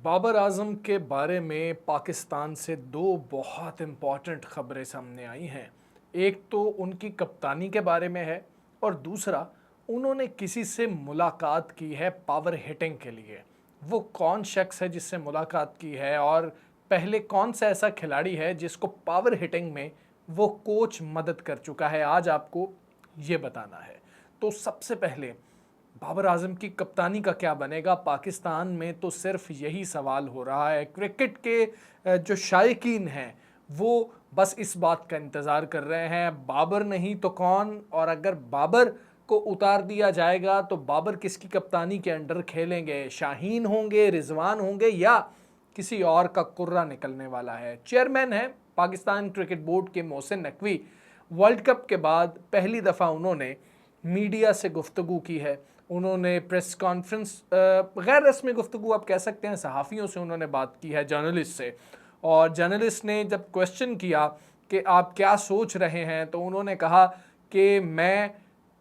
बाबर आजम के बारे में पाकिस्तान से दो बहुत इम्पॉर्टेंट खबरें सामने आई हैं। एक तो उनकी कप्तानी के बारे में है और दूसरा उन्होंने किसी से मुलाकात की है पावर हिटिंग के लिए। वो कौन शख्स है जिससे मुलाकात की है और पहले कौन सा ऐसा खिलाड़ी है जिसको पावर हिटिंग में वो कोच मदद कर चुका है, आज आपको ये बताना है। तो सबसे पहले बाबर आजम की कप्तानी का क्या बनेगा। पाकिस्तान में तो सिर्फ यही सवाल हो रहा है। क्रिकेट के जो शायकीन हैं वो बस इस बात का इंतज़ार कर रहे हैं, बाबर नहीं तो कौन, और अगर बाबर को उतार दिया जाएगा तो बाबर किसकी कप्तानी के अंडर खेलेंगे। शाहीन होंगे, रिजवान होंगे, या किसी और का कुर्रा निकलने वाला है। चेयरमैन है पाकिस्तान क्रिकेट बोर्ड के मोहसिन नकवी। वर्ल्ड कप के बाद पहली दफ़ा उन्होंने मीडिया से गुफ्तगू की है। उन्होंने प्रेस कॉन्फ्रेंस, गैर रस्मी गुफ्तगू आप कह सकते हैं, सहाफ़ियों से उन्होंने बात की है, जर्नलिस्ट से। और जर्नलिस्ट ने जब क्वेश्चन किया कि आप क्या सोच रहे हैं, तो उन्होंने कहा कि मैं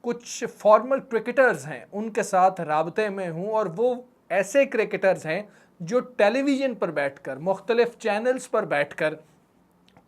कुछ फॉर्मर क्रिकेटर्स हैं उनके साथ राबते में हूँ, और वो ऐसे क्रिकेटर्स हैं जो टेलीविज़न पर बैठकर, मुख्तलिफ चैनल्स पर बैठकर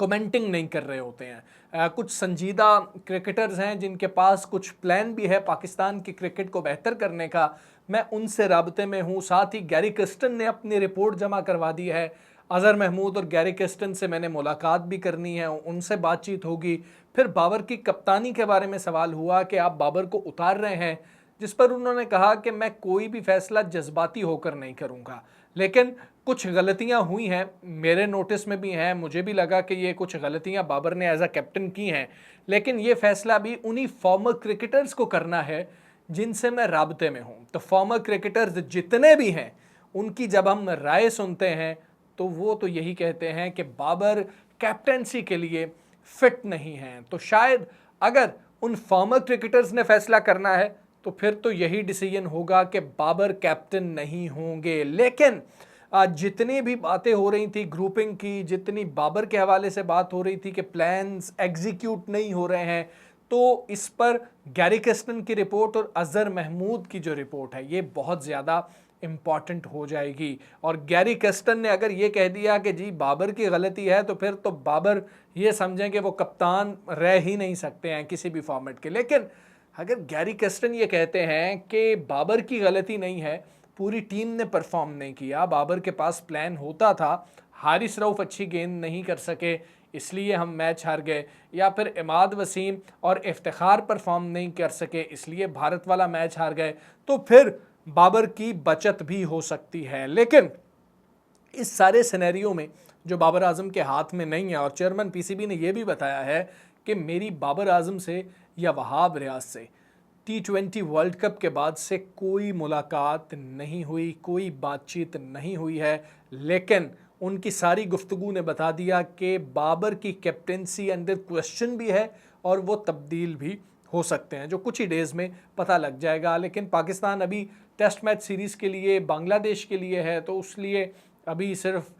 कमेंटिंग नहीं कर रहे होते हैं। कुछ संजीदा क्रिकेटर्स हैं जिनके पास कुछ प्लान भी है पाकिस्तान की क्रिकेट को बेहतर करने का, मैं उनसे राबते में हूँ। साथ ही गैरी किस्टन ने अपनी रिपोर्ट जमा करवा दी है। अज़हर महमूद और गैरी किस्टन से मैंने मुलाकात भी करनी है, उनसे बातचीत होगी। फिर बाबर की कप्तानी के बारे में सवाल हुआ कि आप बाबर को उतार रहे हैं, जिस पर उन्होंने कहा कि मैं कोई भी फैसला जज्बाती होकर नहीं करूँगा, लेकिन कुछ गलतियां हुई हैं, मेरे नोटिस में भी हैं, मुझे भी लगा कि ये कुछ गलतियां बाबर ने एज अ कैप्टन की हैं, लेकिन ये फैसला भी उन्हीं फॉर्मर क्रिकेटर्स को करना है जिनसे मैं राबते में हूं। तो फॉर्मर क्रिकेटर्स जितने भी हैं उनकी जब हम राय सुनते हैं तो वो तो यही कहते हैं कि बाबर कैप्टनसी के लिए फिट नहीं हैं। तो शायद अगर उन फॉर्मर क्रिकेटर्स ने फैसला करना है तो फिर तो यही डिसीजन होगा कि बाबर कैप्टन नहीं होंगे। लेकिन जितनी भी बातें हो रही थी ग्रुपिंग की, जितनी बाबर के हवाले से बात हो रही थी कि प्लान्स एग्जीक्यूट नहीं हो रहे हैं, तो इस पर गैरी किस्टन की रिपोर्ट और अज़हर महमूद की जो रिपोर्ट है ये बहुत ज़्यादा इम्पॉर्टेंट हो जाएगी। और गैरी किस्टन ने अगर ये कह दिया कि जी बाबर की गलती है, तो फिर तो बाबर ये समझें कि वो कप्तान रह ही नहीं सकते हैं किसी भी फॉर्मेट के। लेकिन अगर गैरी किस्टन ये कहते हैं कि बाबर की गलती नहीं है, पूरी टीम ने परफॉर्म नहीं किया, बाबर के पास प्लान होता था, हारिस रऊफ अच्छी गेंद नहीं कर सके इसलिए हम मैच हार गए, या फिर इमाद वसीम और इफ्तिखार परफॉर्म नहीं कर सके इसलिए भारत वाला मैच हार गए, तो फिर बाबर की बचत भी हो सकती है। लेकिन इस सारे सिनेरियो में जो बाबर आजम के हाथ में नहीं है, और चेयरमैन पीसीबी ने यह भी बताया है कि मेरी बाबर आजम से या वहाब रियाज से T20 वर्ल्ड कप के बाद से कोई मुलाकात नहीं हुई, कोई बातचीत नहीं हुई है। लेकिन उनकी सारी गुफ्तगू ने बता दिया कि बाबर की कैप्टेंसी अंडर क्वेश्चन भी है और वो तब्दील भी हो सकते हैं, जो कुछ ही डेज़ में पता लग जाएगा। लेकिन पाकिस्तान अभी टेस्ट मैच सीरीज़ के लिए बांग्लादेश के लिए है, तो उसलिए अभी सिर्फ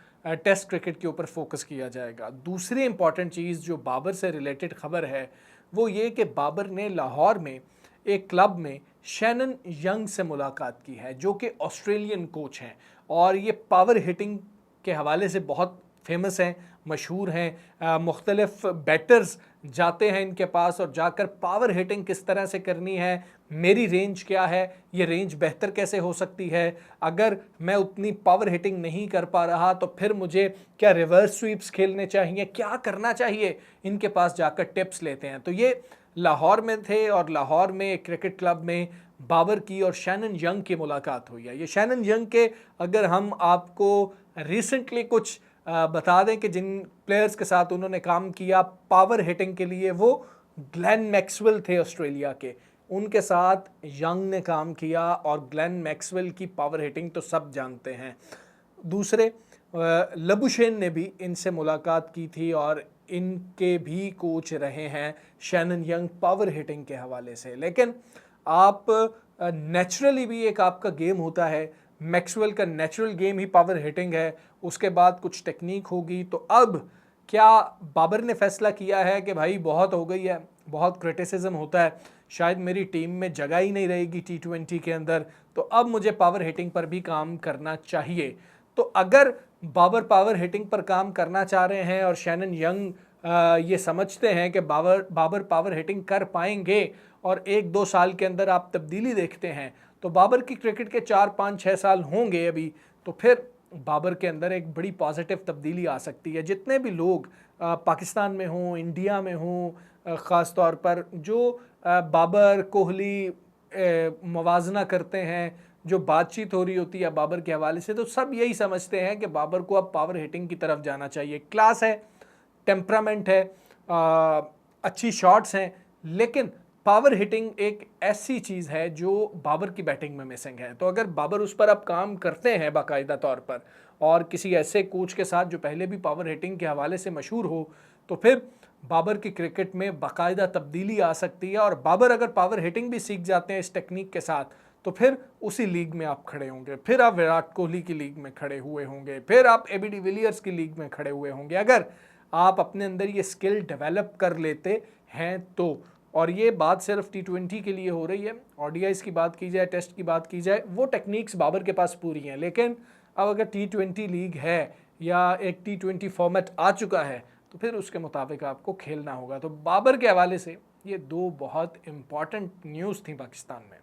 टेस्ट क्रिकेट के ऊपर फोकस किया जाएगा। दूसरी इंपॉर्टेंट चीज़ जो बाबर से रिलेटेड खबर है वो ये कि बाबर ने लाहौर में एक क्लब में शैनन यंग से मुलाकात की है, जो कि ऑस्ट्रेलियन कोच हैं और ये पावर हिटिंग के हवाले से बहुत फेमस हैं, मशहूर हैं। मुख्तलिफ बैटर्स जाते हैं इनके पास और जाकर पावर हिटिंग किस तरह से करनी है, मेरी रेंज क्या है, ये रेंज बेहतर कैसे हो सकती है, अगर मैं उतनी पावर हिटिंग नहीं कर पा रहा तो फिर मुझे क्या रिवर्स स्वीप्स खेलने चाहिए, क्या करना चाहिए, इनके पास जाकर टिप्स लेते हैं। तो ये लाहौर में थे और लाहौर में एक क्रिकेट क्लब में बाबर की और शैनन यंग की मुलाकात हुई है। ये शैनन यंग के अगर हम आपको रिसेंटली कुछ बता दें कि जिन प्लेयर्स के साथ उन्होंने काम किया पावर हिटिंग के लिए, वो ग्लेन मैक्सवेल थे ऑस्ट्रेलिया के, उनके साथ यंग ने काम किया और ग्लेन मैक्सवेल की पावर हिटिंग तो सब जानते हैं। दूसरे लबुशेन ने भी इनसे मुलाकात की थी और इनके भी कोच रहे हैं शैनन यंग पावर हिटिंग के हवाले से। लेकिन आप नेचुरली भी एक आपका गेम होता है, मैक्सवेल का नेचुरल गेम ही पावर हिटिंग है, उसके बाद कुछ टेक्निक होगी। तो अब क्या बाबर ने फैसला किया है कि भाई बहुत हो गई है, बहुत क्रिटिसिज्म होता है, शायद मेरी टीम में जगह ही नहीं रहेगी T20 के अंदर, तो अब मुझे पावर हिटिंग पर भी काम करना चाहिए। तो अगर बाबर पावर हिटिंग पर काम करना चाह रहे हैं और शैनन यंग ये समझते हैं कि बाबर पावर हिटिंग कर पाएंगे और 1-2 साल के अंदर आप तब्दीली देखते हैं, तो बाबर की क्रिकेट के 4-5-6 साल होंगे अभी, तो फिर बाबर के अंदर एक बड़ी पॉजिटिव तब्दीली आ सकती है। जितने भी लोग पाकिस्तान में हों, इंडिया में हों, ख़ास तौर पर जो बाबर कोहली मवाजना करते हैं, जो बातचीत हो रही होती है बाबर के हवाले से, तो सब यही समझते हैं कि बाबर को अब पावर हिटिंग की तरफ जाना चाहिए। क्लास है, टेम्परामेंट है, अच्छी शॉट्स हैं, लेकिन पावर हिटिंग एक ऐसी चीज़ है जो बाबर की बैटिंग में मिसिंग है। तो अगर बाबर उस पर अब काम करते हैं बाकायदा तौर पर और किसी ऐसे कोच के साथ जो पहले भी पावर हिटिंग के हवाले से मशहूर हो, तो फिर बाबर की क्रिकेट में बाकायदा तब्दीली आ सकती है। और बाबर अगर पावर हिटिंग भी सीख जाते हैं इस टेक्निक के साथ, तो फिर उसी लीग में आप खड़े होंगे, फिर आप विराट कोहली की लीग में खड़े हुए होंगे, फिर आप एबी डिविलियर्स की लीग में खड़े हुए होंगे, अगर आप अपने अंदर ये स्किल डेवलप कर लेते हैं तो। और ये बात सिर्फ टी20 के लिए हो रही है, ओडीआईज़ की बात की जाए, टेस्ट की बात की जाए, वो टेक्निक्स बाबर के पास पूरी हैं। लेकिन अब अगर टी20 लीग है या एक टी20 फॉर्मेट आ चुका है, तो फिर उसके मुताबिक आपको खेलना होगा। तो बाबर के हवाले से ये 2 बहुत इंपॉर्टेंट न्यूज़ थी पाकिस्तान में।